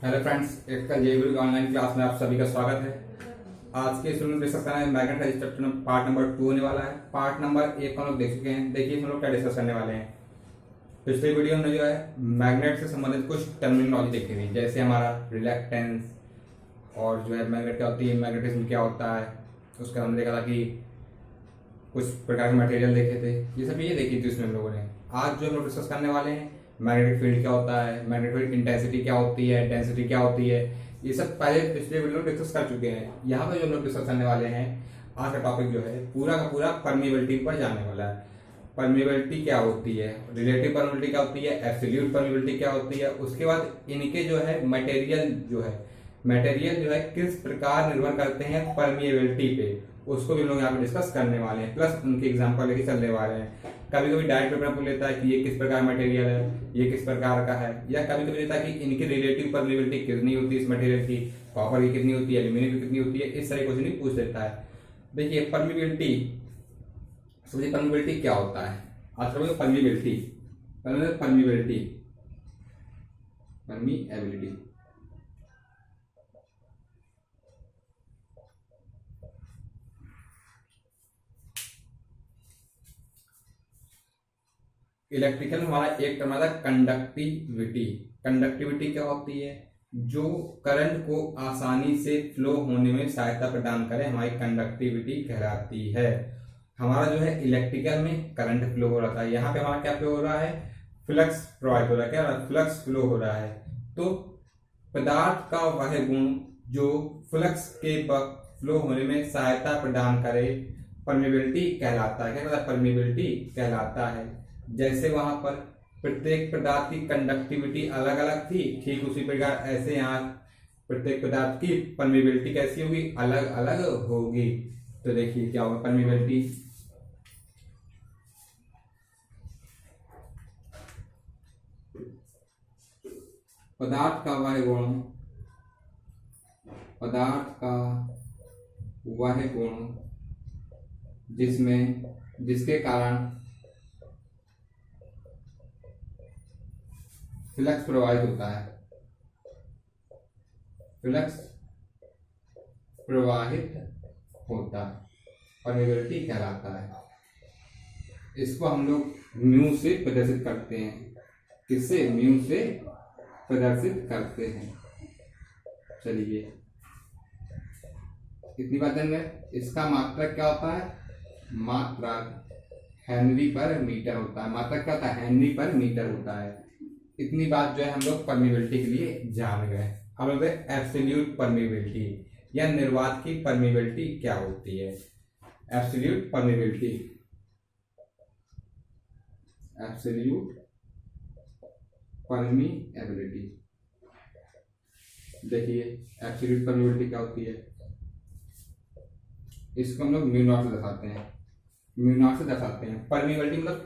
Hello friends, एक कल JBL online class में आप सभी का स्वागत है। आज के इसमें डिस्कस करना है मैग्नेट का चैप्टर पार्ट नंबर 2 होने वाला है। पार्ट नंबर 1 हम लोग देख चुके हैं। देखिए हम लोग क्या डिस्कस करने वाले हैं। पिछले वीडियो में जो है मैग्नेट से संबंधित कुछ टर्मिनोलॉजी देखी थी, जैसे हमारा रिलैक्टेंस और जो है मैग्नेट क्या होती है, मैग्नेटिज्म क्या होता है। उसका हमने देखा था कि कुछ प्रकार के मटेरियल देखे थे, ये सब ये देखी थी उसमें हम लोगों ने। आज जो हम लोग डिस्कस करने वाले हैं, मैग्नेटिक फील्ड क्या होता है, मैग्नेटिक फील्ड इंटेंसिटी क्या होती है, डेंसिटी क्या होती है, ये सब पहले पिछले वीडियो में डिस्कस कर चुके हैं। यहाँ पे जो हम लोग डिस्कस करने वाले हैं, आज का टॉपिक जो है पूरा का पूरा परमिएबिलिटी पर जाने वाला है। परमिएबिलिटी क्या होती है, रिलेटिव परमिएबिलिटी क्या होती है, एब्सोल्यूट परमिएबिलिटी क्या होती है, उसके बाद इनके जो है मटेरियल जो है किस प्रकार निर्भर करते हैं परमिएबिलिटी पे, उसको भी हम लोग यहाँ पे डिस्कस करने वाले हैं। प्लस उनके एग्जांपल लेके चलने वाले हैं। कभी कभी डायरेक्ट पेपर पूछ लेता है कि ये किस प्रकार मटेरियल है, ये किस प्रकार का है, या कभी कभी लेता है कि इनकी रिलेटिव परमिएबिलिटी कितनी होती है इस मटेरियल की, कॉपर की कितनी होती है, एल्यूमिनियम की कितनी होती है, इस तरह क्वेश्चन पूछ लेता है। देखिए परमिएबिलिटी, समझिए परमिएबिलिटी क्या होता है। आज करेंगे परमिएबिलिटी। परमिएबिलिटी इलेक्ट्रिकल में हमारा एक टर्म आता है कंडक्टिविटी। कंडक्टिविटी क्या होती है, जो करंट को आसानी से फ्लो होने में सहायता प्रदान करे, हमारी कंडक्टिविटी कहलाती है। हमारा जो है इलेक्ट्रिकल में करंट फ्लो हो रहा था, यहाँ पे हमारा क्या फ्लो हो रहा है, फ्लक्स प्रोवाइड हो रहा है। क्या फ्लक्स फ्लो हो रहा है। तो पदार्थ का वह गुण जो फ्लक्स के फ्लो होने में सहायता प्रदान करे, परमिएबिलिटी कहलाता है। क्या कहता है, परमिएबिलिटी कहलाता है। जैसे वहां पर प्रत्येक पदार्थ की कंडक्टिविटी अलग अलग थी, ठीक उसी प्रकार ऐसे यहाँ प्रत्येक पदार्थ की परमिएबिलिटी कैसी होगी, अलग अलग होगी। तो देखिए क्या होगा परमिएबिलिटी, पदार्थ का वह गुण जिसके कारण फ्लक्स प्रवाहित होता है, परमिएबिलिटी कहलाता है। इसको हम लोग म्यू से प्रदर्शित करते हैं। किससे, म्यू से प्रदर्शित करते हैं। चलिए कितनी बात है, इसका मात्रक क्या होता है, मात्रक हेनरी पर मीटर होता है। मात्रक क्या होता है, हेनरी पर मीटर होता है। इतनी बात जो है हम लोग परमिएबिलिटी के लिए जान गए। अब लोग एब्सोल्यूट परमिएबिलिटी या निर्वात की परमिएबिलिटी क्या होती है। एब्सोल्यूट परमिएबिलिटी, देखिए एब्सोल्यूट परमिएबिलिटी क्या होती है। इसको हम लोग म्यू नॉट से दर्शाते हैं। परमिएबिलिटी मतलब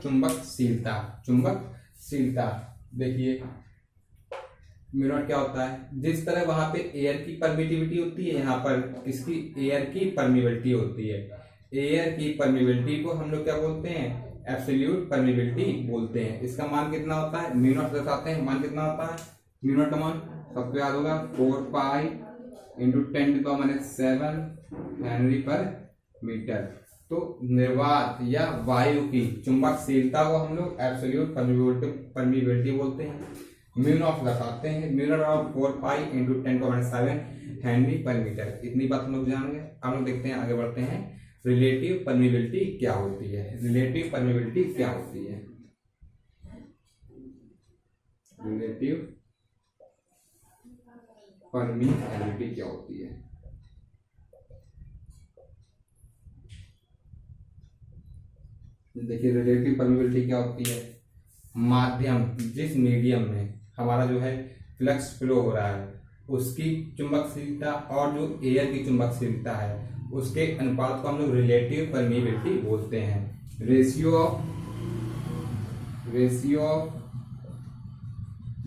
चुंबकशीलता। देखिए म्यू नॉट क्या होता है, जिस तरह वहां पे एयर की परमिटिविटी होती है, यहाँ पर इसकी एयर की परमिएबिलिटी होती है। एयर की परमिएबिलिटी को हम लोग क्या बोलते हैं, एब्सोल्यूट परमिएबिलिटी बोलते हैं। इसका मान कितना होता है, म्यू नॉट दर्शाते हैं। मान कितना होता है, म्यू नॉट का मान सबको याद होगा, 4 पाई इंटू 10⁻⁷ हेनरी पर मीटर। तो निर्वात या वायु की चुंबकशीलता को हम लोग एब्सोल्यूट परमिएबिलिटी बोलते हैं। म्यू नॉट दर्शाते हैं, mu naught of 4 pi into 10⁻⁷ Henry पर मीटर। इतनी बात हम लोग जान गए। हम लोग देखते हैं, आगे बढ़ते हैं। रिलेटिव परमिएबिलिटी क्या होती है, रिलेटिव परमिएबिलिटी क्या होती है। रिलेटिव परमिएबिलिटी क्या होती है, देखिए रिलेटिव परमिएबिलिटी क्या होती है, माध्यम जिस मीडियम में हमारा जो है फ्लक्स फ्लो हो रहा है उसकी चुंबकशीलता और जो एयर की चुंबकशीलता है उसके अनुपात को हम लोग रिलेटिव परमिएबिलिटी बोलते हैं। Ratio of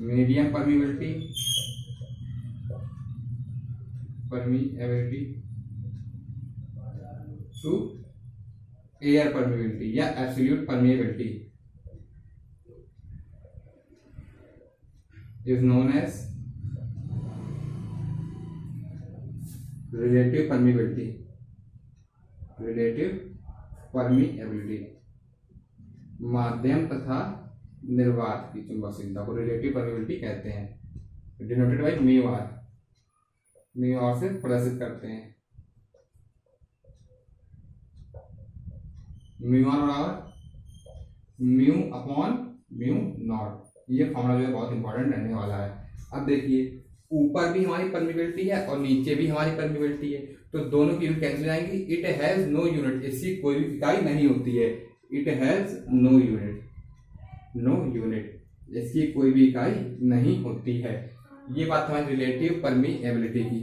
medium permeability to air permeability या absolute permeability is known as relative permeability, relative permeability, माध्यम तथा निर्वात की चुंबकशीलता को रिलेटिव परमिबिलिटी कहते हैं, denoted by mu r, mu r से प्रदर्शित करते हैं। म्यू आर बराबर म्यू अपॉन म्यू नॉट, ये फॉर्मूला जो है बहुत इंपॉर्टेंट रहने वाला है। अब देखिए ऊपर भी हमारी परमिबिलिटी है और नीचे भी हमारी परमिबिलिटी है, तो दोनों की यूनिट कैंसिल जाएंगी। इट हैज नो यूनिट, इसकी कोई भी इकाई नहीं होती है। It has no unit, no unit, इसकी कोई भी इकाई नहीं होती है। ये बात हमारी रिलेटिव परमिएबिलिटी की।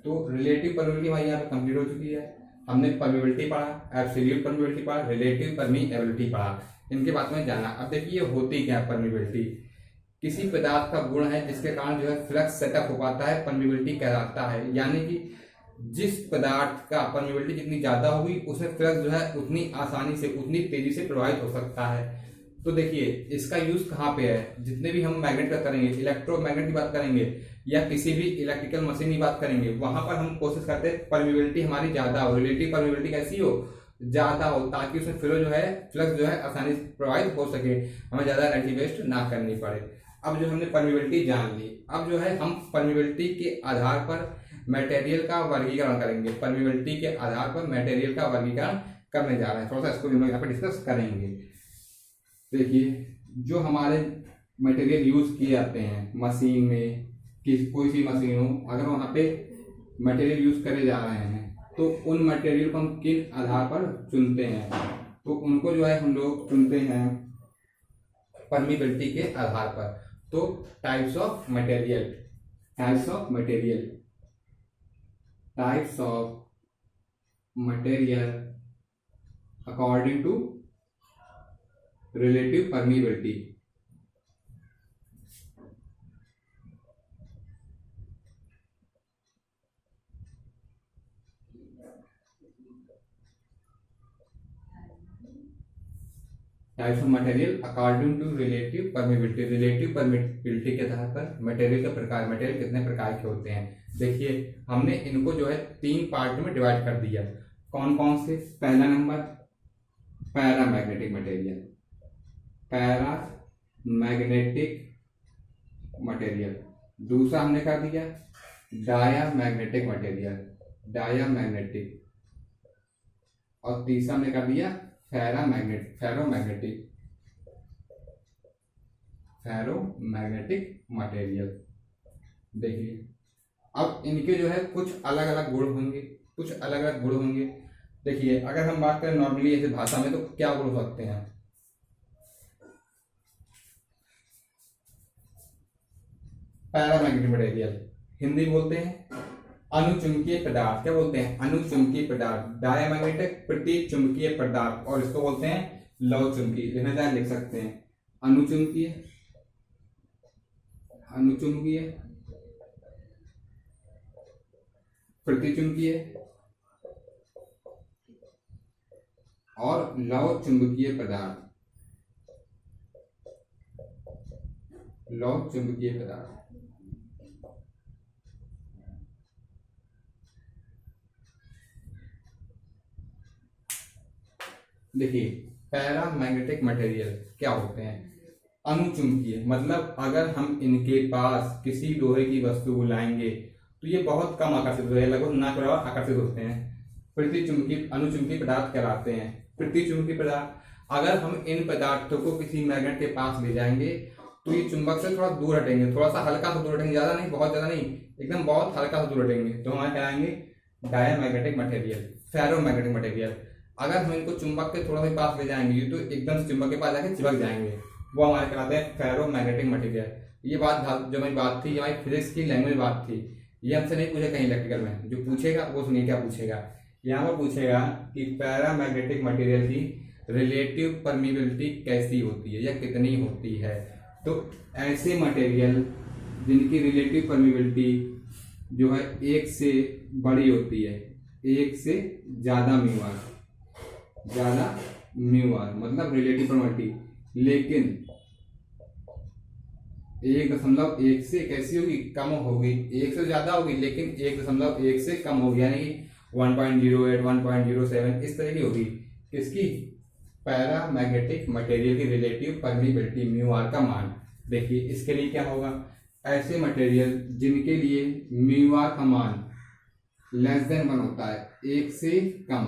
तो रिलेटिव परमिएबिलिटी हमारी यहाँ पे कंप्लीट हो चुकी है। हमने परमिएबिलिटी पढ़ा, एब्सोल्यूट परमिएबिलिटी पढ़ा, रिलेटिव परमिएबिलिटी पढ़ा, इनके बारे में जाना। अब देखिए होती क्या है परमिएबिलिटी। किसी पदार्थ का गुण है जिसके कारण जो है फ्लक्स सेटअप हो पाता है, परमिएबिलिटी कहलाता है। यानी कि जिस पदार्थ का परमिएबिलिटी जितनी ज्यादा होगी उसमें फ्लक्स जो है उतनी आसानी से, उतनी तेजी से प्रवाहित हो सकता है। तो देखिए इसका यूज कहाँ पे है, जितने भी हम मैग्नेट का करेंगे, इलेक्ट्रोमैग्नेट की बात करेंगे या किसी भी इलेक्ट्रिकल मशीन की बात करेंगे, वहां पर हम कोशिश करते हैं परमिएबिलिटी हमारी ज्यादा हो, रिलेटिव परमिएबिलिटी कैसी हो, ज्यादा हो, ताकि उसमें फ्लो जो है, फ्लक्स जो है आसानी से प्रवाहित हो सके, हमें ज्यादा एनर्जी वेस्ट ना करनी पड़े। अब जो हमने परमिएबिलिटी जान ली, अब जो है हम परमिएबिलिटी के आधार पर मटेरियल का वर्गीकरण करेंगे। परमिएबिलिटी के आधार पर मटेरियल का वर्गीकरण करने जा रहे हैं, थोड़ा सा इसको भी हम यहाँ पे डिस्कस करेंगे। देखिए जो हमारे मटेरियल यूज किए जाते हैं मशीन में, कोई सी मशीन हो, अगर वहाँ पे मटेरियल यूज करे जा रहे हैं तो उन मटेरियल को हम किन आधार पर चुनते हैं, तो उनको जो है हम लोग चुनते हैं परमिएबिलिटी के आधार पर। तो types of material, types of material, types of material according to relative permeability. Types of material according to relative permeability, relative permeability के आधार पर मटेरियल के प्रकार, मटेरियल कितने प्रकार के होते हैं। देखिए हमने इनको जो है 3 पार्ट में डिवाइड कर दिया। कौन कौन से, पहला number paramagnetic material, paramagnetic material. दूसरा हमने कर दिया डायामैग्नेटिक मटेरियल, डायामैग्नेटिक। और तीसरा हमने कर दिया फेरोमैग्नेटिक, फेरोमैग्नेटिक मटेरियल। देखिए अब इनके जो है कुछ अलग अलग गुण होंगे, कुछ अलग अलग गुण होंगे। देखिए अगर हम बात करें नॉर्मली ऐसे भाषा में तो क्या गुण हो सकते हैं। पैरामैग्नेटिक मटेरियल हिंदी बोलते हैं अनुचुंबकीय पदार्थ, क्या बोलते हैं, अनुचुंबकीय पदार्थ। डायामैग्नेटिक प्रतिचुंबकीय पदार्थ, और इसको बोलते हैं लव चुंबकीय। लिख सकते हैं अनुचुंबकीय, अनुचुंबकीय, प्रतिचुंबकीय और लव चुंबकीय पदार्थ, लव चुंबकीय पदार्थ। देखिए पैरामैग्नेटिक मटेरियल क्या होते हैं, अनुचुंबकीय, मतलब अगर हम इनके पास किसी लोहे की वस्तु को लाएंगे तो ये बहुत कम आकर्षित होते हैं, लगभग ना के बराबर आकर्षित होते हैं। प्रतिचुंबकीय, अनुचुंबकीय पदार्थ कहलाते हैं। प्रतिचुंबकीय पदार्थ, अगर हम इन पदार्थों को किसी मैग्नेट के पास ले जाएंगे तो ये चुंबक से थोड़ा दूर हटेंगे, थोड़ा सा हल्का सा दूर हटेंगे, ज्यादा नहीं, बहुत ज्यादा नहीं, एकदम बहुत हल्का सा दूर हटेंगे, तो हमारे कहलाएंगे डायामैग्नेटिक मटेरियल, फेरोमैग्नेटिक मटेरियल। अगर हम इनको चुंबक के थोड़ा सा पास ले जाएंगे तो एकदम से चुंबक के पास जाके चिपक जाएंगे, वो हमारे कहलाते हैं फेरोमैग्नेटिक मटेरियल। ये बात जो हमारी बात थी, हमारी फिजिक्स की लैंग्वेज बात थी, ये हमसे नहीं पूछे कहीं इलेक्ट्रिकल में। जो पूछेगा वो सुनिए क्या पूछेगा, यहाँ पर पूछेगा कि पैरामैग्नेटिक मटेरियल की रिलेटिव परमिएबिलिटी कैसी होती है या कितनी होती है। तो ऐसे मटेरियल जिनकी रिलेटिव परमिएबिलिटी जो है 1 से बड़ी होती है, 1 से ज्यादा म्यू आर, ज्यादा म्यू आर मतलब रिलेटिव परमिएबिलिटी, 1.1 से कैसी होगी, कम होगी, 1 से ज्यादा होगी लेकिन 1.1 से कम होगी, यानी कि 1.08 1.07 इस तरह की होगी। किसकी, पैरामैग्नेटिक मटेरियल की रिलेटिव परमीबिलिटी म्यू आर का मान। देखिए इसके लिए क्या होगा, ऐसे मटेरियल जिनके लिए म्यू आर का मान लेस देन 1 होता है, 1 से कम,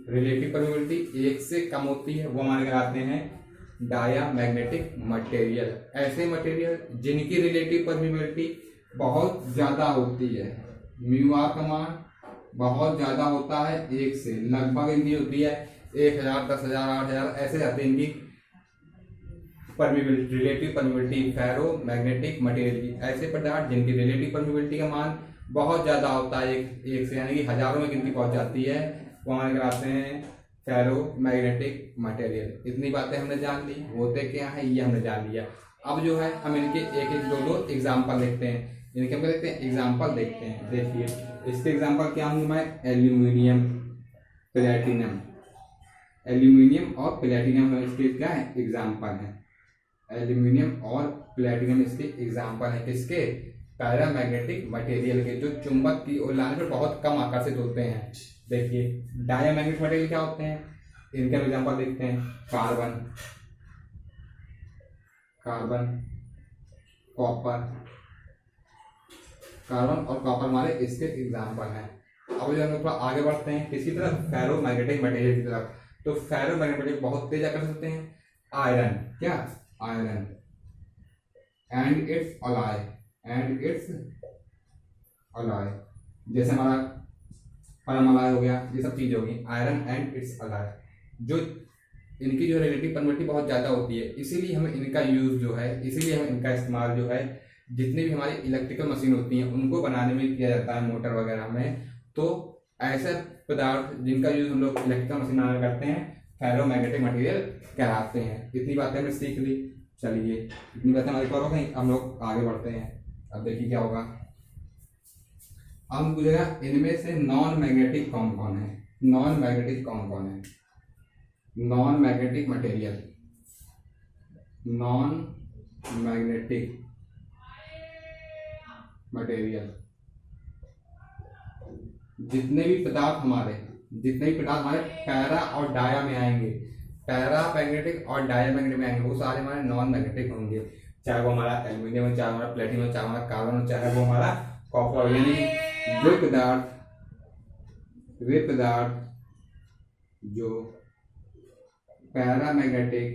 रिलेटिव परमीबिलिटी 1 से कम होती है, वो मान लगाते हैं डायामैग्नेटिक मटेरियल। ऐसे मटेरियल जिनकी रिलेटिव परमीबिलिटी बहुत ज्यादा होती है, म्यू आर का मान बहुत ज्यादा होता है 1 से, लगभग इनकी होती है 1000 10,000 8,000 ऐसे जाते हैं इनकी परमीबिलिटी, रिलेटिव परमीबिलिटी फेरो मैग्नेटिक मटेरियल की। ऐसे पदार्थ जिनकी रिलेटिव परमीबिलिटी का मान बहुत ज्यादा होता है 1 से, यानी कि हजारों में गिनती पहुंच जाती है, वो मान कराते हैं फेरो मैग्नेटिक मटेरियल। इतनी बातें हमने जान ली, होते क्या है ये हमने जान लिया। अब जो है हम इनके एक एक दो एग्जाम्पल देखते हैं, इनके हम देखते हैं एग्जाम्पल देखते हैं। देखिए इसके एग्जाम्पल क्या होंगे, मैं एल्यूमिनियम प्लेटिनम, एल्यूमिनियम और प्लेटिनम है इसके क्या है एग्जाम्पल है, एल्यूमिनियम और प्लेटिनम इसके एग्जाम्पल है। किसके, पैरामैग्नेटिक मटेरियल के, जो चुंबक की ओर लाने पर बहुत कम आकर्षित होते हैं। देखिए डायमैग्नेटिक मटेरियल क्या होते हैं, इनके एग्जाम्पल देखते हैं, कार्बन, कार्बन, कॉपर, कार्बन और कॉपर हमारे इसके एग्जाम्पल हैं। अब जो हम लोग थोड़ा आगे बढ़ते हैं किसी तरफ, फेरोमैग्नेटिक मटेरियल की तरफ। तो फेरोमैग्नेटिक मटेरियल बहुत तेज आकर्षित होते हैं, आयरन, क्या, iron and it's alloy, and it's alloy, जैसे हमारा परमालॉय हो गया, ये सब चीज होगी, आयरन एंड इट्स अलॉय, जो इनकी जो रिलेटिव परमिटिविटी बहुत ज्यादा होती है, इसीलिए हमें इनका यूज जो है, इसीलिए हम इनका इस्तेमाल जो है जितनी भी हमारी इलेक्ट्रिकल मशीन होती हैं उनको बनाने में किया जाता है, मोटर वगैरह में। तो ऐसे पदार्थ जिनका यूज हम लोग इलेक्ट्रिकल मशीन बनाने करते हैं फेरोमैग्नेटिक मटेरियल कहलाते हैं। इतनी बातें हमने सीख ली, चलिए इतनी बातें हमारी कवर हो गई, हम लोग आगे बढ़ते हैं। अब देखिए क्या होगा, अब पूछेगा इनमें से नॉन मैग्नेटिक कौन कौन है, नॉन मैग्नेटिक कौन कौन है, non magnetic material, non magnetic material, जितने भी पदार्थ हमारे पैरा और डाया में आएंगे, पैरा मैग्नेटिक और डाया मैग्नेटिक में आएंगे, वो सारे हमारे नॉन मैग्नेटिक होंगे, चाहे वो हमारा एल्यूमिनियम हो, चाहे हमारा प्लेटिनम हो, चाहे हमारा कार्बन हो, चाहे वो हमारा कॉपर। यानी वे पदार्थ जो पैरामैग्नेटिक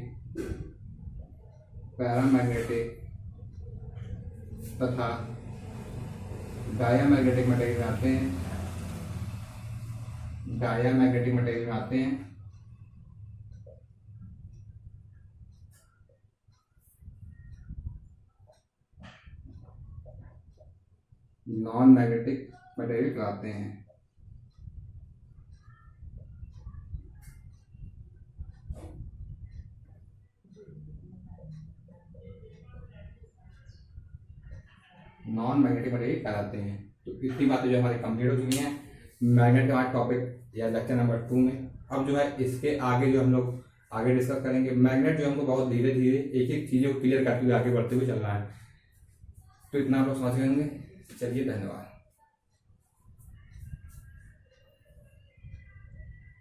तथा डायामैग्नेटिक मटेरियल में आते हैं, डायामैग्नेटिक मटेरियल में आते हैं, नॉन मैग्नेटिक मटेरियल कहलाते हैं। नॉन मैग्नेटिक मटेरियल कहलाते हैं। तो इतनी बातें जो हमारी कंप्लीट हो चुकी हैं मैग्नेट का टॉपिक या लेक्चर नंबर 2 में। अब जो है इसके आगे जो हम लोग आगे डिस्कस करेंगे, मैग्नेट जो हमको बहुत धीरे धीरे एक एक चीज़ों को क्लियर करते हुए आगे बढ़ते हुए चलना है। तो इतना आप लोग समझ लेंगे। चलिए धन्यवाद।